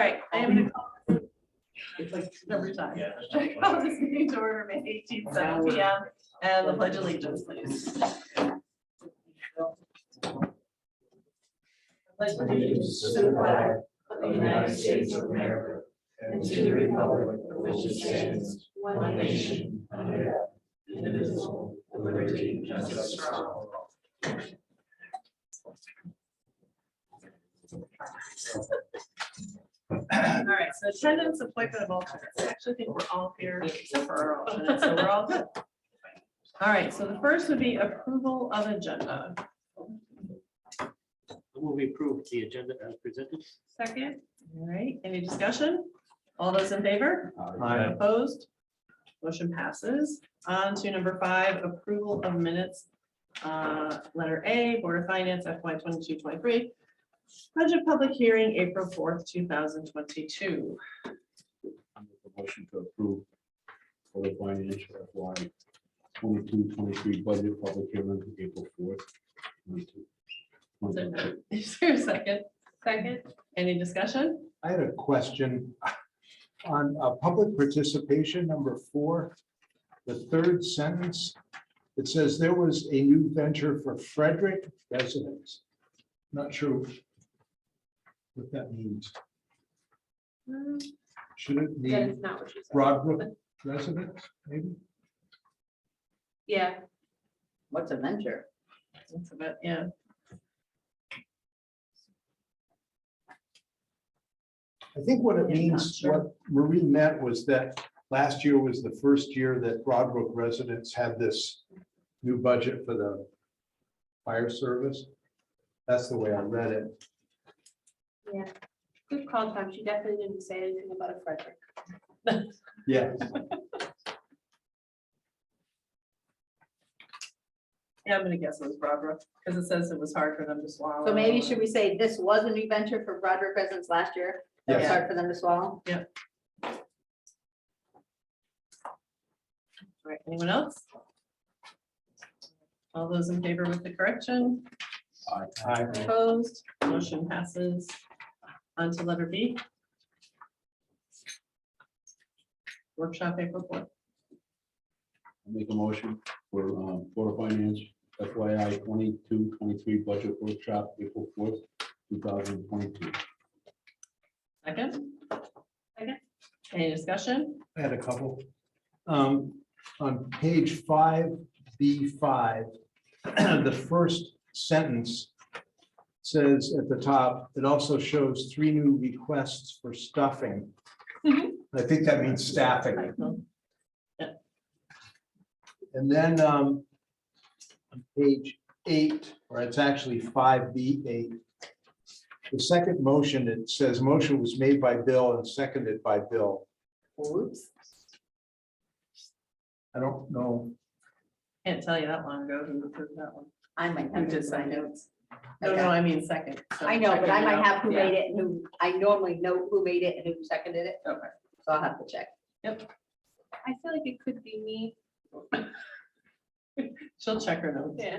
right, I am gonna call every time. Call this meeting to order, May 18th, 7 p.m. And the pledge of allegiance, please. Pledge allegiance to the flag of the United States of America and to the republic for which it stands, one nation, under God, indivisible, with liberty and justice for all. All right, so attendance, appointment of alternates. I actually think we're all here except for our alternates, so we're all good. All right, so the first would be approval of agenda. Will we approve the agenda as presented? Second, all right, any discussion? All those in favor? Aye. Opposed? Motion passes. On to number 5, approval of minutes. Letter A, Board of Finance FY 22-23. Budget public hearing, April 4th, 2022. I make a motion to approve for the financial FY 22-23 budget public hearing, April 4th. 22. Is there a second? Second. Any discussion? I had a question on public participation, number 4, the third sentence. It says there was a new venture for Frederick residents. Not sure what that means. Should it That be is not what you said. Broadbrook residents, maybe? Yeah, What's a venture? That's about, yeah. I think what it Yeah, not means, sure. what Marie meant was that last year was the first year that Broadbrook residents had this new budget for the fire service. That's the way I read it. yeah. Good call, Tom. She definitely didn't say anything about a Frederick. Yeah. Yeah, I'm gonna guess it was Barbara, because it says it was hard for them to swallow. So maybe should we say this was a new venture for Broderick residents last year? That was Yes. hard for them to swallow? All right, anyone else? All those in favor with the correction? Aye. Opposed, motion passes. On to letter B. Workshop April 4th. I make a motion for Board of Finance FYI 22-23 budget workshop, April 4th, 2022. Second? Second. Any discussion? I had a couple. On page 5B5, the first sentence says at the top, it also shows 3 new requests for stuffing. Mhm. I think that means staffing. And then on page 8, or it's actually 5B8, the second motion, it says motion was made by Bill and seconded by Bill. Oops. I don't know. Can't tell you that long ago who approved that one. I might Who have did this in my second? notes. No, Okay. no, I mean second. So I know, but I might have who Yeah. made it and who, I normally know who made it and who seconded it, Okay. so I'll have to check. I feel like it could be me. She'll check her notes. Yeah.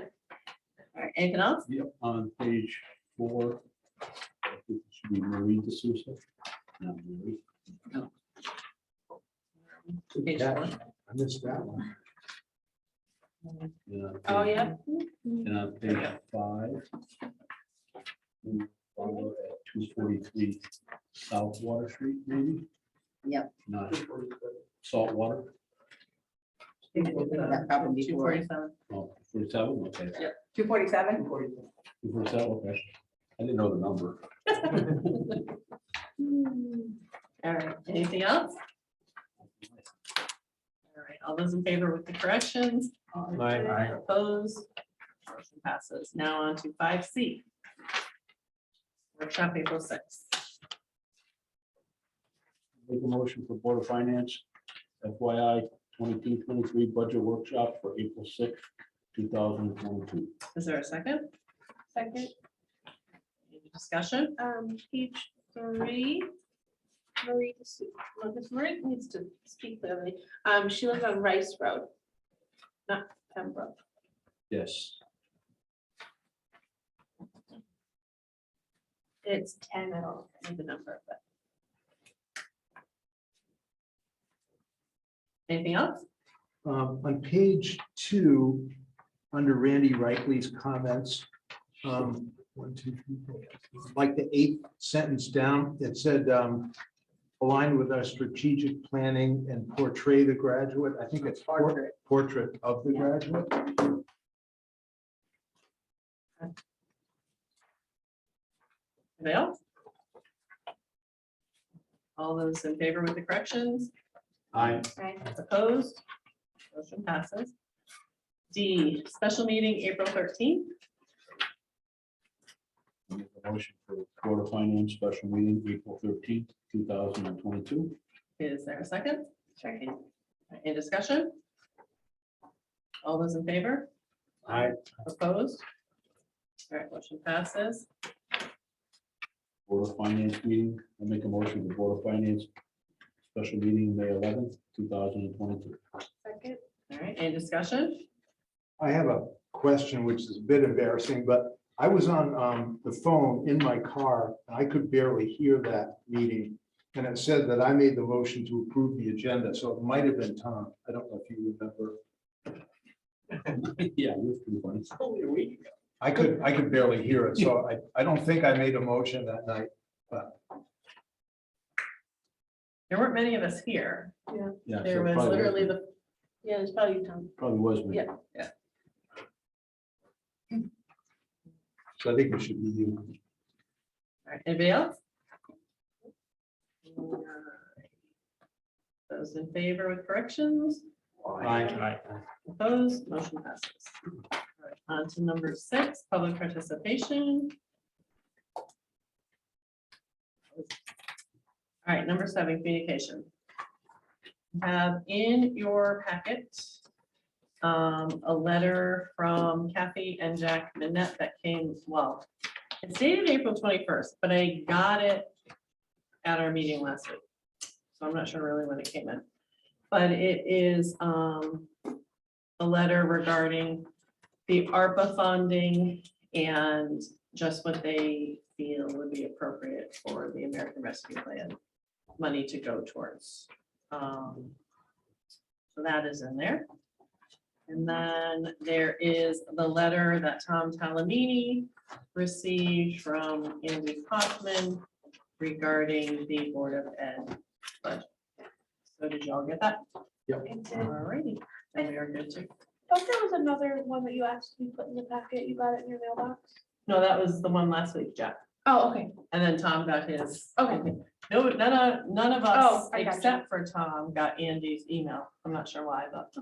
All right, anything else? Yep, on page 4, I think it should be Marie D'Souza. No, Marie. Page Yeah, 4. I missed that one. And on Oh, page- yeah. And on page 5. we follow at 243 South Water Street, maybe? Yep. Not Saltwater, That probably be 247. oh, 47, okay. 247? 247, okay. I didn't know the number. All right, anything else? All right, all those in favor with the corrections? Opposed? Motion passes. Now on to 5C. Workshop April 6th. Make a motion for Board of Finance FYI 22-23 budget workshop for April 6th, 2022. Is there a second? Second, Any discussion? page 3. Marie, Marie needs to speak clearly. She lives on Rice Road, not Pembroke. Yes. It's 10, I don't know the number, but Anything else? On page 2, under Randy Reichle's comments, 1, 2, 3, 4, like the 8th sentence down, it said, align with our strategic planning and portray the graduate. I think it's portrait of the graduate. Anybody else? All those in favor with the corrections? Aye. Opposed? Motion passes. D, special meeting, April 13th. Make a motion for Board of Finance special meeting, April 13th, 2022. Is there a second? Second. Any discussion? All those in favor? Aye. Opposed? All right, motion passes. Board of Finance meeting, I make a motion for Board of Finance special meeting, May 11th, 2022. Second. All right, any discussion? I have a question which is a bit embarrassing, but I was on the phone in my car and I could barely hear that meeting. And it said that I made the motion to approve the agenda, so it might have been Tom. I don't know if you remember. Yeah, it was pretty funny. It's only a week ago. I could barely hear it, so I don't think I made a motion that night. There weren't many of us here. Yeah, so There was probably literally the, Yeah, it's probably Tom. Probably was me. Yeah. So I think it should be you. all right, anybody else? Those in favor with corrections? Aye. Opposed, motion passes. All right, on to number 6, public participation. All right, number 7, communication. You have in your packet a letter from Kathy and Jack Minette that came, well, it's dated April 21st, but I got it at our meeting last week. So I'm not sure really when it came in. But it is a letter regarding the ARPA funding and just what they feel would be appropriate for the American Rescue Plan money to go towards. So that is in there. And then there is the letter that Tom Talamini received from Andy Kaufman regarding the Board of Ed budget. So did y'all get that? All righty, and we are good to. Thought there was another one that you asked to be put in the packet. You got it in your mailbox. No, that was the one last week, Jeff. Oh, okay. And then Tom got his. Okay. No, none of us, Oh, I gotcha. except for Tom, got Andy's email. I'm not sure why, but,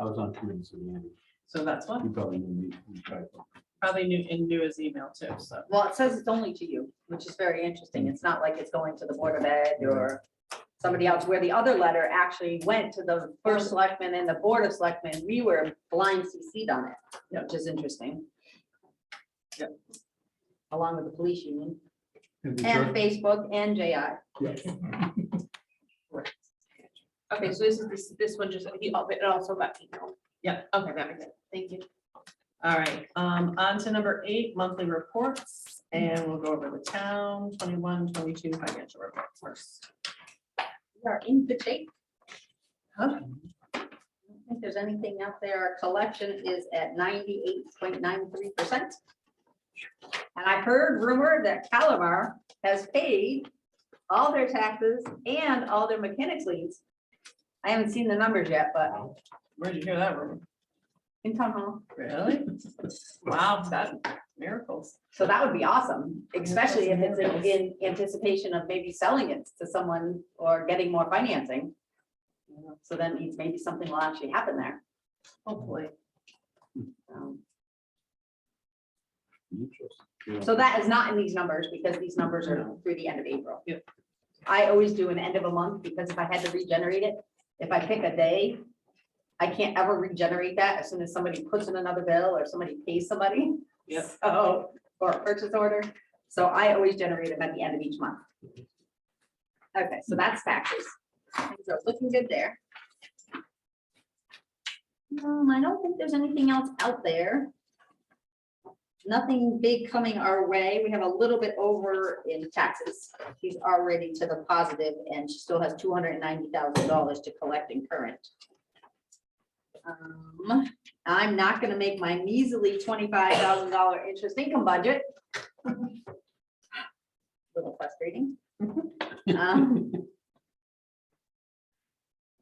I was on Teams, so yeah, so that's one. you probably knew me. You tried. Probably knew his email too, so. Well, it says it's only to you, which is very interesting. It's not like it's going to the Board of Ed or somebody else, where the other letter actually went to the first selectman and the Board of Selectmen. We were blind CC'd on it, Yep. which is interesting. Yep. Along with the police union And the and church- Facebook and JI. Okay, so this one just, it also got emailed. Yep. Okay, that makes sense. Thank you. All right, on to number 8, monthly reports, and we'll go over the town 21-22 financial reports first. We are in good shape. Huh? I don't think there's anything out there. Our collection is at 98.93%. And I heard rumor that Calamar has paid all their taxes and all their mechanics liens. I haven't seen the numbers yet, but Where'd you hear that rumor? in town hall. Really? Wow, that miracles. So that would be awesome, especially if it's in anticipation of maybe selling it to someone or getting more financing. So that means maybe something will actually happen there. Hopefully. So that is not in these numbers because these numbers are through the end of April. Yep. I always do an end of a month because if I had to regenerate it, if I pick a day, I can't ever regenerate that as soon as somebody puts in another bill or somebody pays somebody. Yep. So, or a purchase order. So I always generate them at the end of each month. Okay, so that's taxes. Things are looking good there. I don't think there's anything else out there. Nothing big coming our way. We have a little bit over in taxes. She's already to the positive and she still has $290,000 to collect in current. I'm not gonna make my measly $25,000 interest income budget. Little frustrating.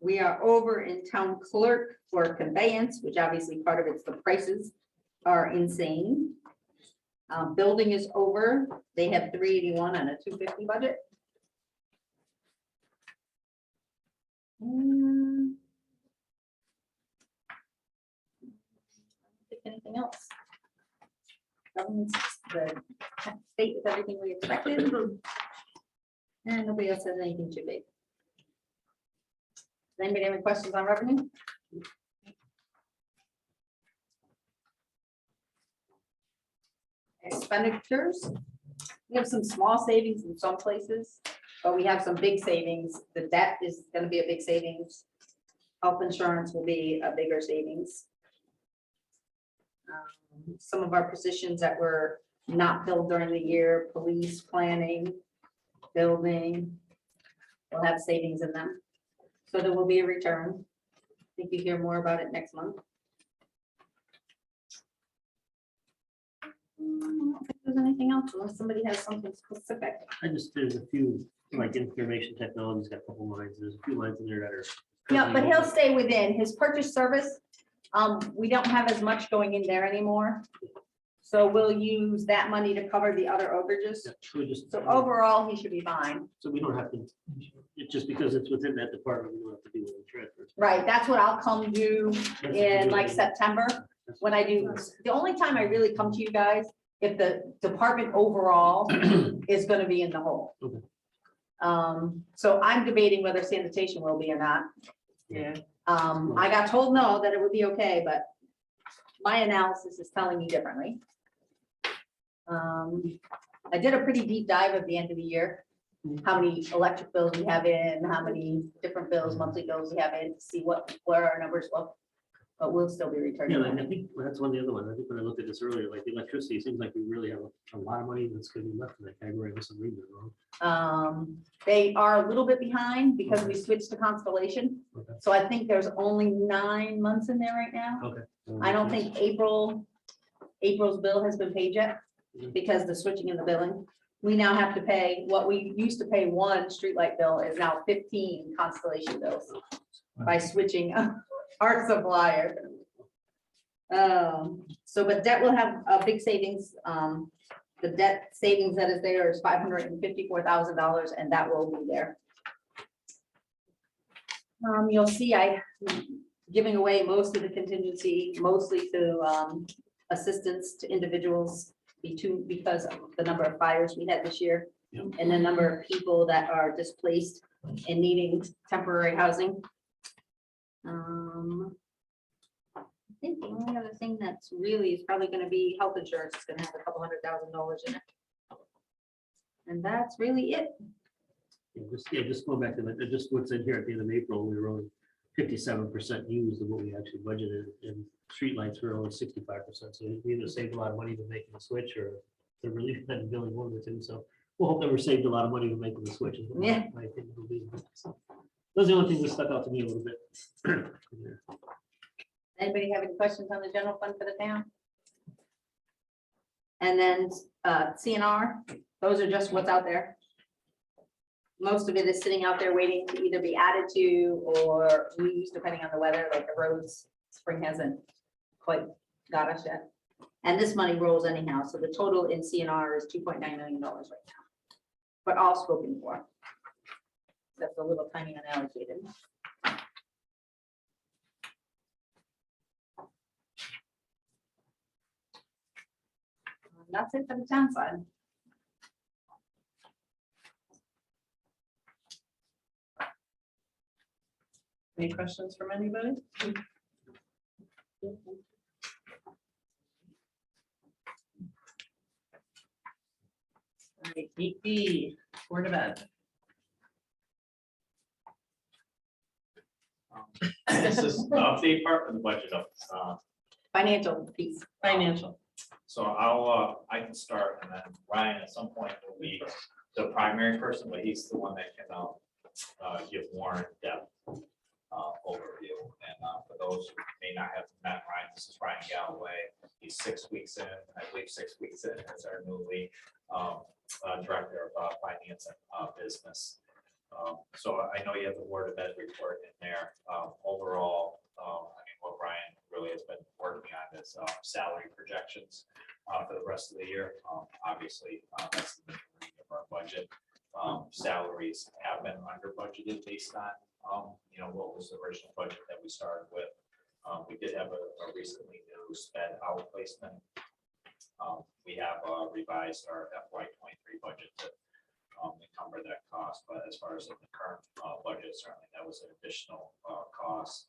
We are over in town clerk for conveyance, which obviously part of it's the prices are insane. Building is over. They have 381 on a 250 budget. Anything else? Government's, the state is everything we expected. And nobody else has anything too big. Does anybody have any questions on revenue? Expenditures. We have some small savings in some places, but we have some big savings. The debt is gonna be a big savings. Health insurance will be a bigger savings. Some of our positions that were not filled during the year, police, planning, building, will have savings in them. So there will be a return. I think you hear more about it next month. I don't think there's anything else unless somebody has something specific. There's a few, like information technology's got a couple lines, there's a few lines in there that are. Yeah, but he'll stay within his purchase service. We don't have as much going in there anymore. So we'll use that money to cover the other overages. Yeah, we just- So overall, he should be fine. So we don't have to, it's just because it's within that department, we don't have to do any transfers. Right, that's what I'll come do That's in what like we do. September. When I do, the only time I really come to you guys, if the department overall is gonna be in the hole. Okay. So I'm debating whether sanitation will be or not. Yeah. I got told no, that it would be okay, but my analysis is telling me differently. I did a pretty deep dive at the end of the year. How many electric bills we have in, how many different bills, monthly bills we have in, to see where our numbers look. But we'll still be returning. Yeah, and I money. think that's one of the other ones. I think when I looked at this earlier, like the electricity, it seems like we really have a lot of money that's gonna be left in that category. Unless I'm reading it wrong. They are a little bit behind because we switched to Constellation. Okay. So I think there's only 9 months in there right now. Okay. I don't think April's bill has been paid yet because the switching in the billing. We now have to pay, what we used to pay 1 streetlight bill is now 15 Constellation bills by switching our supplier. So, but debt will have a big savings. The debt savings that is there is $554,000 and that will be there. You'll see I giving away most of the contingency, mostly to assistance to individuals because of the number of fires we had this year. Yep. And the number of people that are displaced and needing temporary housing. I think the only other thing that's really is probably gonna be health insurance. It's gonna have a couple $100,000 in it. And that's really it. Just going back to that, just what's in here at the end of April, we were only 57% used of what we actually budgeted, and streetlights were only 65%. So we either saved a lot of money to making the switch, or they're really been billing one or two. So we'll hope that we're saved a lot of money with making the switch. is what Yeah. my opinion will be. So those are the only things that stuck out to me a little bit. Yeah. Anybody have any questions on the general fund for the town? And then CNR, those are just what's out there. Most of it is sitting out there waiting to either be added to or used depending on the weather, like the roads, spring hasn't quite got us yet. And this money rolls anyhow, so the total in CNR is $2.9 million right now. But all spoken for. That's a little tiny unallocated. That's it for the town side. Any questions from anybody? All right, 8B, Board of Ed. This is the update part of the budget of, Financial piece. Financial. So I can start, and then Ryan at some point will be the primary person, but he's the one that can give more in-depth overview. And for those who may not have met Ryan, this is Ryan Galloway. He's 6 weeks in, I believe 6 weeks in as our newly director of finance and business. So I know you have the Board of Ed report in there. Overall, I mean, what Ryan really has been working on is salary projections for the rest of the year. Obviously, that's the majority of our budget. Salaries have been under budgeted based on, what was the original budget that we started with. We did have a recently new sped out placement. We have revised our FY23 budget to encumber that cost, but as far as in the current budget, certainly that was an additional cost.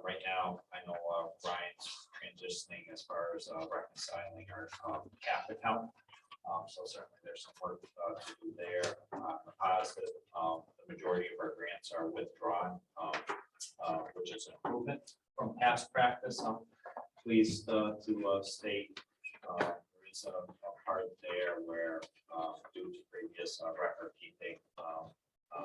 Right now, I know Ryan's transitioning as far as reconciling our cap account. So certainly there's some work to do there. The positive, the majority of our grants are withdrawn, which is an improvement from past practice. I'm pleased to state there is a part there where due to previous record keeping,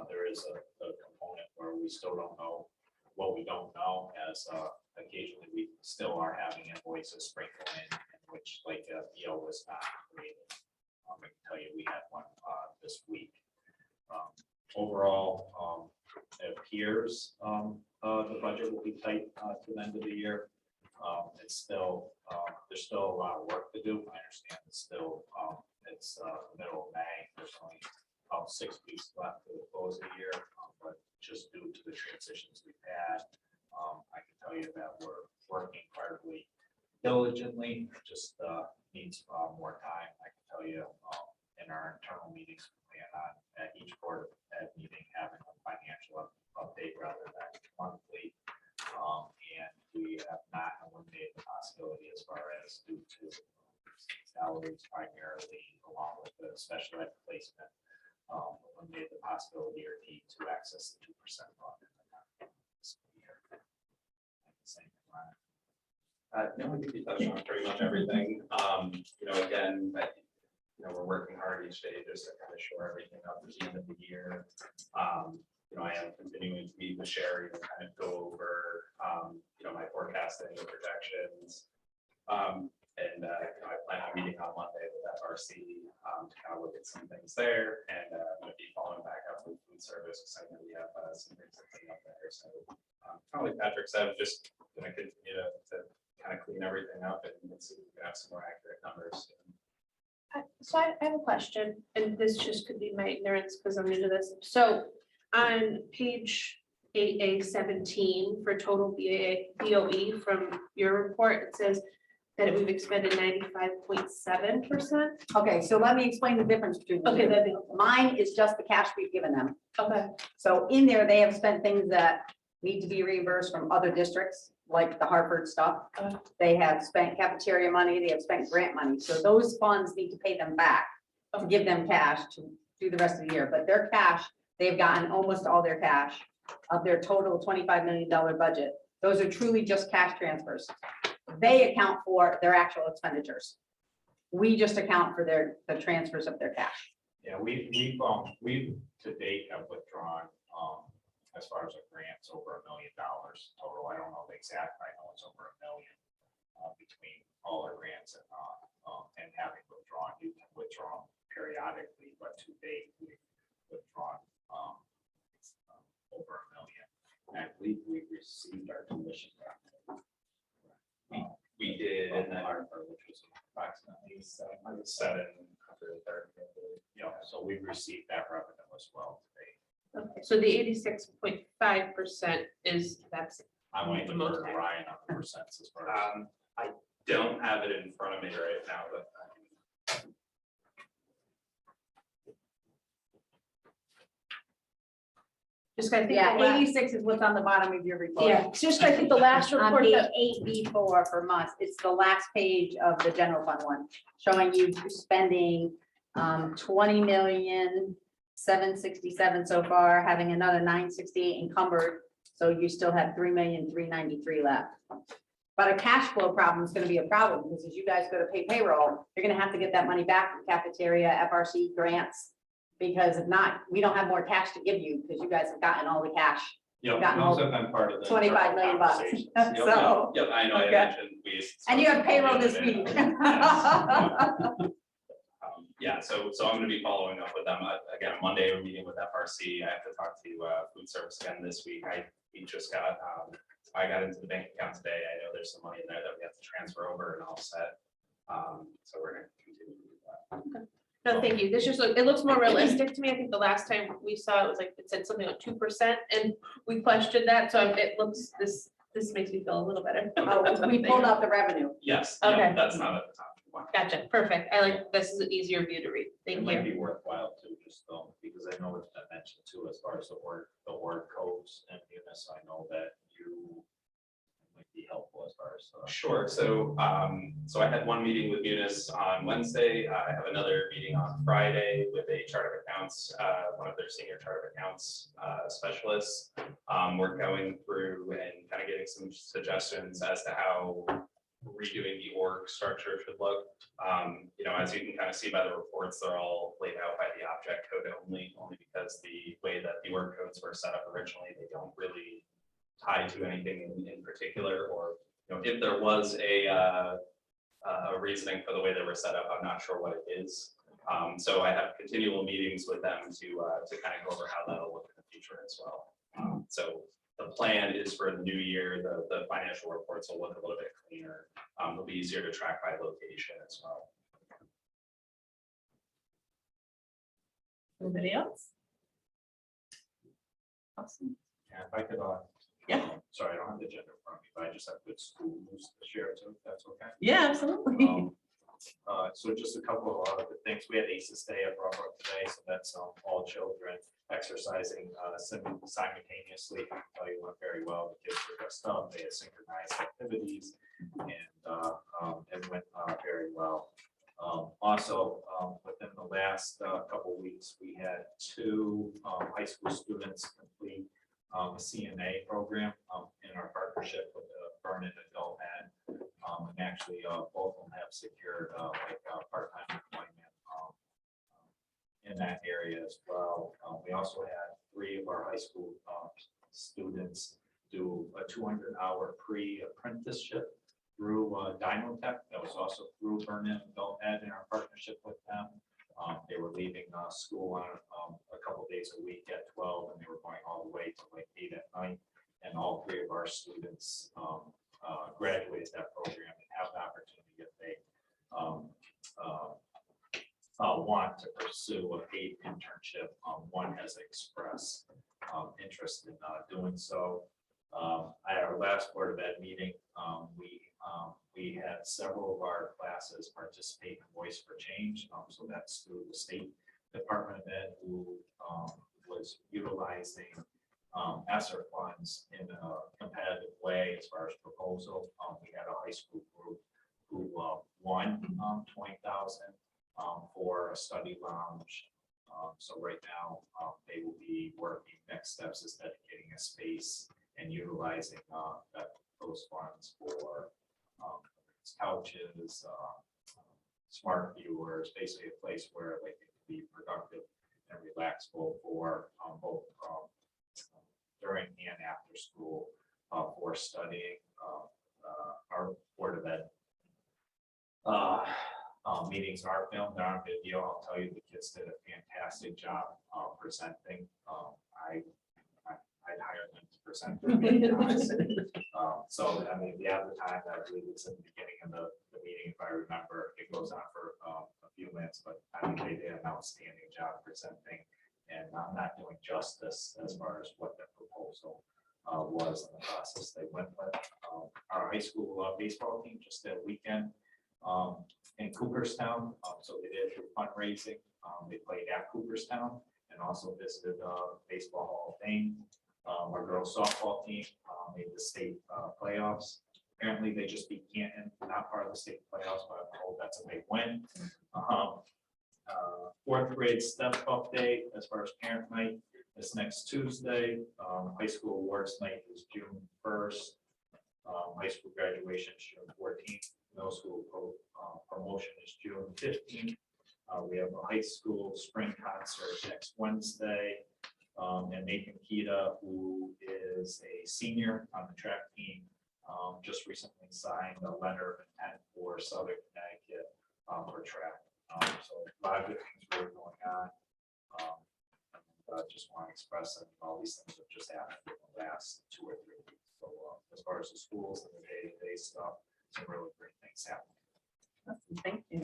there is a component where we still don't know what we don't know, as occasionally we still are having invoices sprinkle in which like a PO was not created. I can tell you we had one this week. Overall, it appears the budget will be tight to the end of the year. It's still, there's still a lot of work to do. I understand it's still, it's the middle of May. There's only about 6 weeks left to the close of the year, but just due to the transitions we've had, I can tell you that we're working incredibly diligently. Just needs more time. I can tell you in our internal meetings, we plan on at each Board of Ed meeting having a financial update rather than monthly. And we have not eliminated the possibility as far as due to salaries primarily, along with the special ed placement, eliminated the possibility or need to access the 2% fund in the next year. Same thing, Ryan. No, I think you touched on pretty much everything. Again, we're working hard each day just to kind of shore everything up at the end of the year. I am continuing to meet with Sherry to kind of go over, my forecasting and projections. I plan on meeting on Monday with FRC to kind of look at some things there, and I'm going to be following back up with food service because I know we have some things to clean up there. So, kind of like Patrick said, just going to continue to kind of clean everything up and see if we can have some more accurate numbers. So I have a question, and this just could be my ignorance because I'm new to this. So on page 8A17 for total BOE from your report, it says that we've expended 95.7%. Okay, so let me explain the difference between the Okay, two. that'd be helpful. Mine is just the cash we've given them. Okay, So in there, they have spent things that need to be reimbursed from other districts, like the Harvard stuff. Okay. They have spent cafeteria money, they have spent grant money. So those funds need to pay them back to give them cash to do the rest of the year. But their cash, they've gotten almost all their cash of their total $25 million budget. Those are truly just cash transfers. They account for their actual expenditures. We just account for the transfers of their cash. Yeah, we've to date have withdrawn, as far as the grants, over $1 million total. I don't know the exact, I know it's over $1 million between all our grants and having withdrawn. You can withdraw periodically, but to date, we've withdrawn over $1 million. And I believe we received our tuition back. We did, and then Which was approximately $730. so we've received that revenue as well today. okay. So the 86.5% is, that's, I want to The most defer to Ryan on the percents as far as. I don't have it in front of me right now, but just I think. Yeah, the la- 86 is what's on the bottom of your report. Yeah, just I think the last On report page that, 8B4 for months, it's the last page of the general fund one, showing you spending 20,767,000 so far, having another 968 encumbered. So you still have 3,393,000 left. But a cash flow problem is gonna be a problem, because as you guys go to pay payroll, you're gonna have to get that money back from cafeteria, FRC grants. Because if not, we don't have more cash to give you, because you guys have gotten all the cash. Yep, gotten those have been part of the. 25 million bucks. conversations. Yep, So- Yep, I know, I Okay. mentioned we. And you have payroll this week. Yeah, so I'm gonna be following up with them. Again, Monday, we're meeting with FRC. I have to talk to food service again this week. We just got, I got into the bank account today. I know there's some money in there that we have to transfer over and all set. So we're gonna continue to do that. No, thank you. This just, it looks more realistic to me. I think the last time we saw it was like, it said something like 2% and we questioned that. So it looks, this makes me feel a little better. Oh, we pulled out the revenue. Yes, Okay. yeah, that's not at the top. Gotcha, perfect. I like, this is an easier view to read. It Thank might you. be worthwhile too, just because I know it's been mentioned too, as far as the word codes and Munis, I know that you might be helpful as far as. Sure, so I had one meeting with Munis on Wednesday. I have another meeting on Friday with a chart of accounts, one of their senior chart of accounts specialists. We're going through and kind of getting some suggestions as to how redoing the org structure should look. You know, as you can kind of see by the reports, they're all laid out by the object code only because the way that the org codes were set up originally, they don't really tie to anything in particular, or, you know, if there was a reasoning for the way they were set up, I'm not sure what it is. So I have continual meetings with them to kind of go over how that'll look in the future as well. So the plan is for the new year, the financial reports will look a little bit cleaner. It'll be easier to track by location as well. Anybody else? Awesome. Yeah, if I could, Yeah. sorry, I don't have the agenda in front of me, but I just have good school news to share too, if that's okay. Yeah, absolutely. So just a couple of other things. We had ACES Day at Broadbrook today, so that's all children exercising simultaneously. I can tell you went very well. The kids were dressed up, they had synchronized activities, and it went very well. Also, within the last couple of weeks, we had 2 high school students complete a CNA program in our partnership with Vernon Adult Ed. And actually, both of them have secured part-time employment in that area as well. We also had 3 of our high school students do a 200-hour pre-apprenticeship through Dynotech. That was also through Vernon Adult Ed in our partnership with them. They were leaving school on a couple days a week at 12, and they were going all the way to like 8 at night. And all 3 of our students graduated that program and have the opportunity if they want to pursue a paid internship. One has expressed interest in doing so. At our last Board of Ed meeting, we had several of our classes participate in Voice for Change. So that's through the State Department of Ed, who was utilizing ESSER funds in a competitive way as far as proposal. We had a high school group who won $20,000 for a study lounge. So right now, they will be working. Next steps is dedicating a space and utilizing those funds for couches, smart viewers, basically a place where they can be productive and relaxful for both during and after school for studying. Our Board of Ed meetings are filmed, they're on video. I'll tell you, the kids did a fantastic job presenting. I'd hire them to present. So, I mean, the time, I believe it's in the beginning of the meeting, if I remember. It goes on for a few minutes, but I think they did an outstanding job presenting. And I'm not doing justice as far as what the proposal was in the process they went with. Our high school baseball team just did a weekend in Cooperstown. So they did through fundraising. They played at Cooperstown and also visited Baseball Hall of Fame. Our girls softball team made the state playoffs. Apparently they just beat Canton, not part of the state playoffs, but I'm told that's a big win. 4th grade step up day as far as parent night is next Tuesday. High school awards night is June 1st. High school graduation is June 14th. Middle school promotion is June 15th. We have a high school spring concert next Wednesday. And Nathan Kita, who is a senior on the track team, just recently signed a letter of intent for Southern Connecticut for track. So a lot of good things really going on. Just want to express that all these things have just happened in the last 2 or 3 weeks. So as far as the schools and the day-to-day stuff, some really great things happening. Thank you.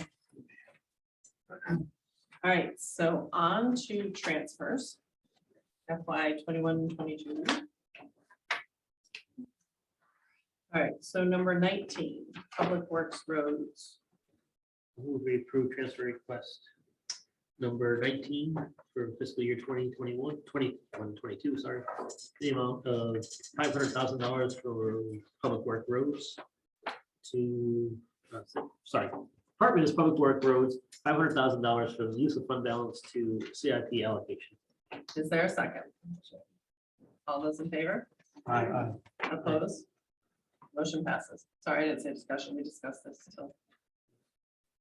All right, so on to transfers. FY 21-22. All right, so number 19, Public Works Roads. Move we approve transfer request number 19 for fiscal year 2021, 22, sorry. The amount of $500,000 for public work roads to, sorry, Department is Public Work Roads, $500,000 for the use of fund balance to CIP allocation. Is there a second? All those in favor? Aye. Opposed? Motion passes. Sorry, I didn't say discussion. We discussed this until.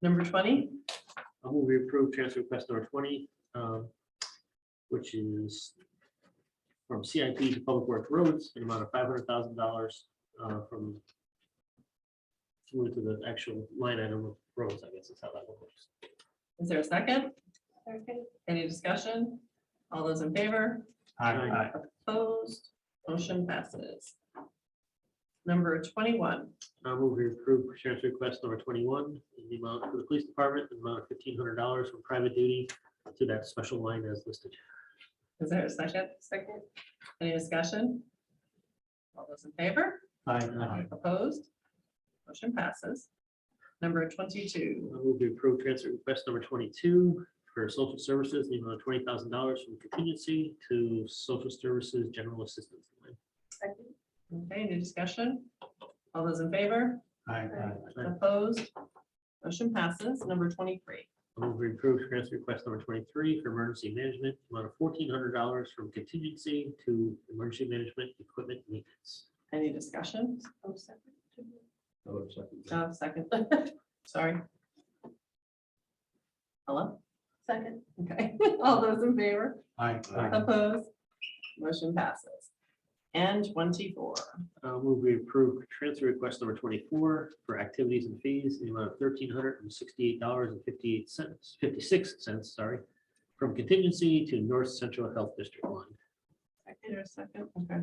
Number 20, I'll move we approve transfer request number 20, which is from CIP to Public Works Roads, an amount of $500,000 from to the actual line item of roads, I guess is how that works. is there a second? Second. Any discussion? All those in favor? Aye. Opposed? Motion passes. Number 21, I'll move we approve transfer request number 21, in the amount for the police department, the amount of $1,500 from private duty to that special line as listed. is there a second? Second. Any discussion? All those in favor? Aye. Opposed? Motion passes. Number 22, I'll move we approve transfer request number 22 for social services, the amount of $20,000 from contingency to social services general assistance line. Second. okay, any discussion? All those in favor? Aye. Opposed? Motion passes. Number 23, I'll move we approve transfer request number 23 for emergency management, the amount of $1,400 from contingency to emergency management equipment maintenance. any discussion? Oh, second. Second, sorry. Hello? Second. Okay, all those in favor? Aye. Opposed? Motion passes. And 24, I'll move we approve transfer request number 24 for activities and fees, in the amount of $1,368.58, 56 cents, sorry, from contingency to North Central Health District line. second or second, okay.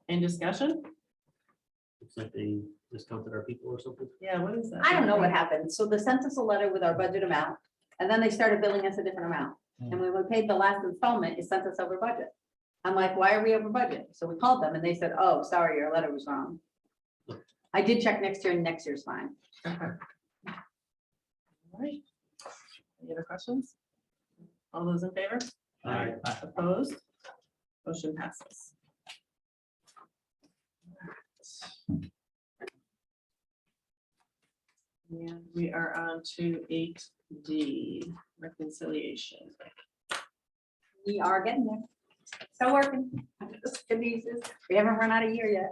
Any discussion? Looks like they discounted our people or something. Yeah, what is that? I don't know what happened. So they sent us a letter with our budget amount, and then they started billing us a different amount. And when we paid the last installment, it sent us over budget. I'm like, why are we over budget? So we called them and they said, oh, sorry, your letter was wrong. I did check next year and next year's fine. Okay. All right. Any other questions? All those in favor? Aye. Opposed? Motion passes. And we are on to 8D, reconciliation. We are getting there. Still working. We haven't run out of year yet.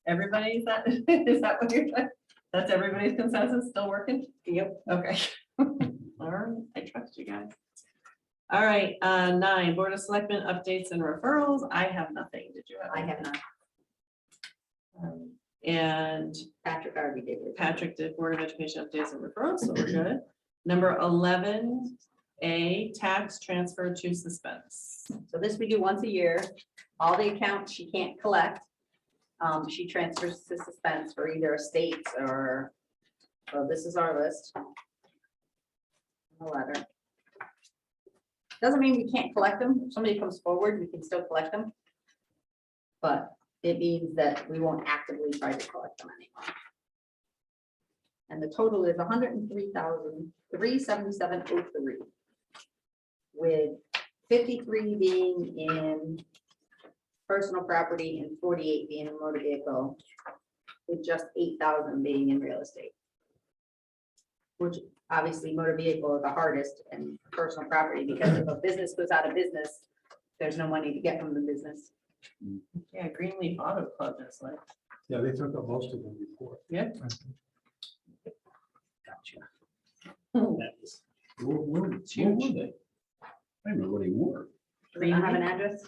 Everybody, is that, is that what you're, that's everybody's consensus, still working? Yep. Okay. All right, I trust you guys. All right, 9, Board of Selectmen updates and referrals. I have nothing. Did you have? I have not. And Patrick already did it. Patrick did Board of Education updates and referrals, so we're good. Number 11A, tax transfer to suspense. So this we do once a year. All the accounts she can't collect, she transfers to suspense for either estates or, so this is our list. A letter. Doesn't mean we can't collect them. If somebody comes forward, we can still collect them. But it means that we won't actively try to collect them anymore. And the total is 103,377.03, with 53 being in personal property and 48 being in motor vehicle, with just 8,000 being in real estate. Which obviously motor vehicle is the hardest, and personal property, because if a business goes out of business, there's no money to get from the business. Yeah, Greenleaf Auto Club is like, Yeah, they took up most of them before. Gotcha. hmm, That is- Where were they? I don't know where they were. Does it not have an address?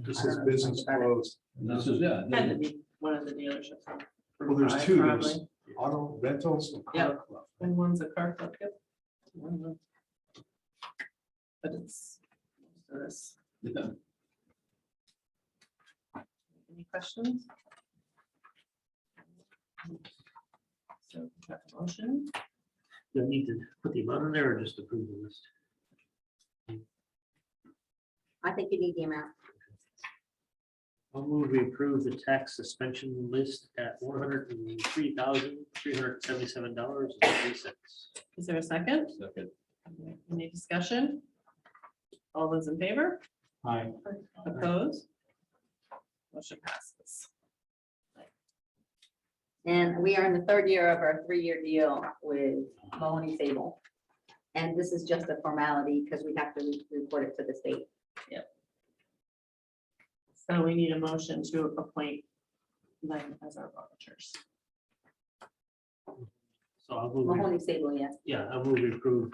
This is business closed. This is, yeah. had to be one of the dealerships. on Well, there's Route 5 two. There's probably. auto rentals and car Yep. club. And one's a car club. Yep. Mhm. But it's most of this. Yeah. Any questions? So we have a motion. Do I need to put the amount in there or just approve the list? I think you need the amount. I'll move we approve the tax suspension list at $103,377.03. Is there a second? Second. Any discussion? All those in favor? Aye. Opposed? Motion passes. And we are in the third year of our 3-year deal with Mahoney Sable. And this is just a formality because we have to report it to the state. So we need a motion to appoint them as our auditors. So I'll move, Mahoney Sable, yes. yeah, I'll move we approve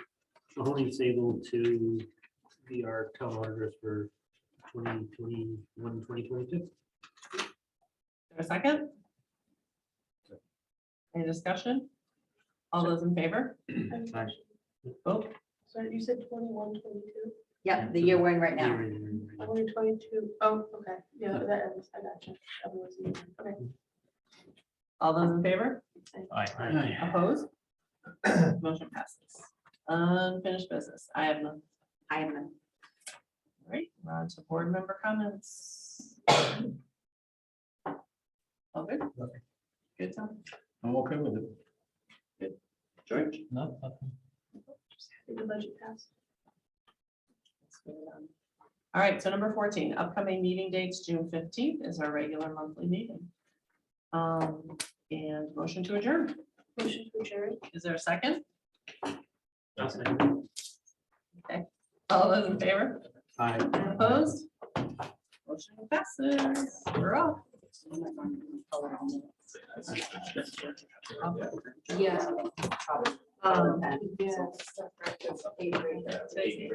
Mahoney Sable to be our town auditors for 2021, 2022. Is there a second? Any discussion? All those in favor? Aye. Vote. So you said 21, 22, Yep, the year we're in right now. only 22. Oh, okay, yeah, that ends, I got you. That was the- Okay. All those in favor? Aye. Opposed? Motion passes. Unfinished business. I have none. I am none. All right, we're on to board member comments. All good? Good, Tom? I'm okay with it. George? No. Did the budget pass? All right, so number 14, upcoming meeting dates, June 15th is our regular monthly meeting. And motion to adjourn. Motion to adjourn. Is there a second? I'll second. Okay, all those in favor? Aye. Opposed? Motion passes. We're off. Yeah. Um, Yeah. Stacy.